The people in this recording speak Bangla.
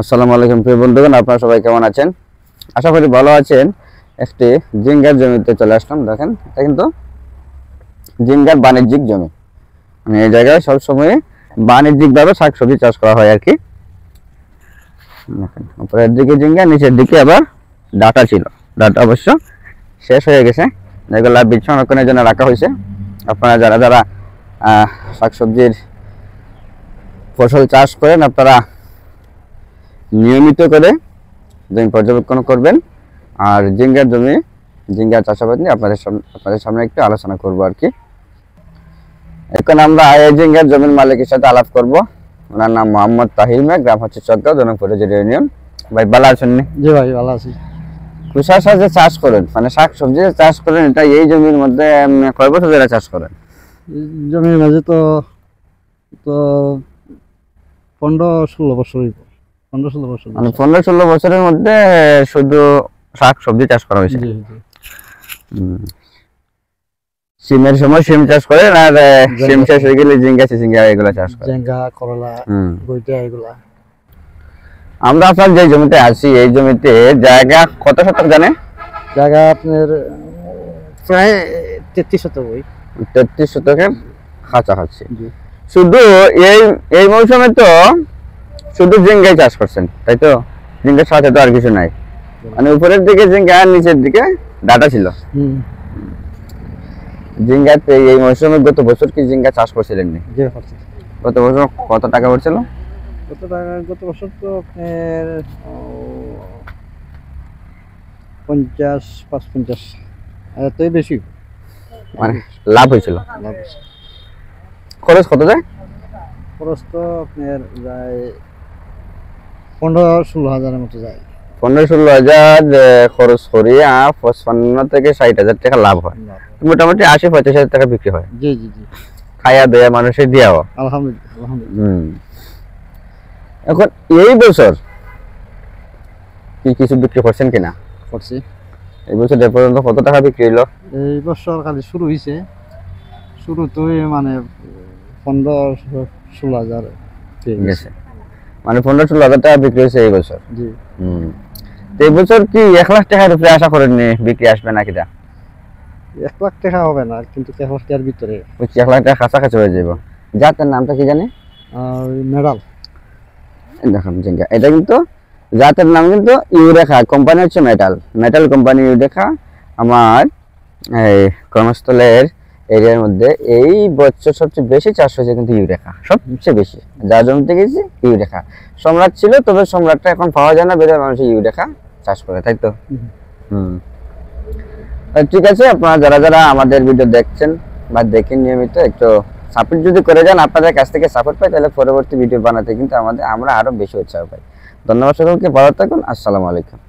আসসালামু আলাইকুম প্রিয় বন্ধুগণ, আপনারা সবাই কেমন আছেন? আশা করি ভালো আছেন। একটি জিঙ্গার জমিতে চলে আসলাম। দেখেন, এটা কিন্তু জিঙ্গার বাণিজ্যিক জমি। মানে এই জায়গায় সবসময় বাণিজ্যিকভাবে শাকসবজি চাষ করা হয় আর কি। দেখেন, উপরের দিকে জিঙ্গা, নিচের দিকে আবার ডাটা ছিল। ডাটা অবশ্য শেষ হয়ে গেছে, যেগুলা বীজ সংরক্ষণের জন্য রাখা হয়েছে। আপনারা যারা যারা শাকসবজির ফসল চাষ করেন, আপনারা নিয়মিত করে জমি পর্যবেক্ষণ করবেন। আর জিঙ্গার জমি, জিঙ্গার চাষাবাদ নিয়ে আপনাদের সামনে একটু আলোচনা করব আর কি। এখন আমরা এই জিঙ্গার জমির মালিকের সাথে আলাপ করব। ওনার নাম মোহাম্মদ তাহির মিয়া, গ্রাম হচ্ছে চকগাঁও, জনকপুর ইউনিয়ন। ভাই ভালো আছেন? জি ভাই ভালো আছি। কুশার সাথে চাষ করেন, মানে শাক সবজি চাষ করেন, এটা এই জমির মধ্যে কয় বছর ধরে চাষ করেন? জমির মাঝে তো তো 15-16 বছর, 15-16 বছর। মানে 15-16 বছরের মধ্যে শুধু শাক সবজি চাষ করা হয়েছে। জি জি। সিমের সময় সিম চাষ করেন, আর সিম শেষ হয়ে গেলে জিঙ্গা চিচিঙ্গা এগুলো চাষ করেন। জিঙ্গা, করলা, বইটা এগুলা। আমরা আপনার যে জমিতে আছি, এই জমিতে জায়গা কত শতক জানেন? জায়গা আপনার প্রায় 33 শতক। 33 শতকের কাছাকাছি। শুধু এই এই মৌসুমে তো শুধু জিঙ্গাই চাষ করছেন, তাই তো? জিঙ্গার সাথে তো আর কিছু নাই, মানে উপরের দিকে জিঙ্গা আর নিচের দিকে ডাটা ছিল। জিঙ্গাতে এই মৌসুমে গত বছর কি জিঙ্গা চাষ করছিলেন? গত বছর কত টাকা পড়ছিল? গত বছর তো আপনার 50-55 এতই বেশি, মানে লাভ হয়েছিল। খরচ কত যায়? খরচ তো আপনার যায় 15-16 হাজারের মতো যায়। 15-16 হাজার খরচ করিয়া 55 থেকে 60 হাজার টাকা লাভ হয়। মোটামুটি 80-85 হাজার টাকা বিক্রি হয়। জি জি জি। খায়া দেয়া মানুষের দিয়াও আলহামদুলিল্লাহ আলহামদুলিল্লাহ। এখন এই বছর কি কিছু বিক্রি করছেন কিনা? করছি। এই বছর এ পর্যন্ত কত টাকা বিক্রি হলো? এই বছর খালি শুরু হয়েছে, শুরু তো মানে 15-16 হাজার গেছে, মানে 15-16 হাজার টাকা বিক্রি হয়েছে এই বছর। জি। তো এই বছর কি 1 লাখ টাকার উপরে আশা করেননি বিক্রি আসবে নাকি? 1 লাখ টাকা হবে না, কিন্তু 1 লাখ টাকার ভিতরে। 1 লাখ টাকা কাছাকাছি হয়ে যাবো। জাতের নামটা কি জানি? মেডাল। দেখুন জিঙ্গা, এটা কিন্তু জাতের নাম কিন্তু ইউরেখা, কোম্পানি হচ্ছে মেটাল, মেটাল কোম্পানি ইউরেখা। আমার এই কর্মস্থলের এরিয়ার মধ্যে এই বছর সবচেয়ে বেশি চাষ হয়েছে কিন্তু ইউরেখা, সবচেয়ে বেশি। যার জমিতে গেছি ইউরেখা। সম্রাট ছিল, তবে সম্রাটটা এখন পাওয়া যায় না, বেজার মানুষ ইউরেখা চাষ করে, তাই তো? ঠিক আছে, আপনারা যারা যারা আমাদের ভিডিও দেখছেন বা দেখেন নিয়মিত, একটু সাপোর্ট যদি করে যান, আপনাদের কাছ থেকে সাপোর্ট পাই, তাহলে পরবর্তী ভিডিও বানাতে কিন্তু আমরা আরো বেশি উৎসাহ পাই। ধন্যবাদ সকলকে, ভালো থাকুন। আসসালামু আলাইকুম।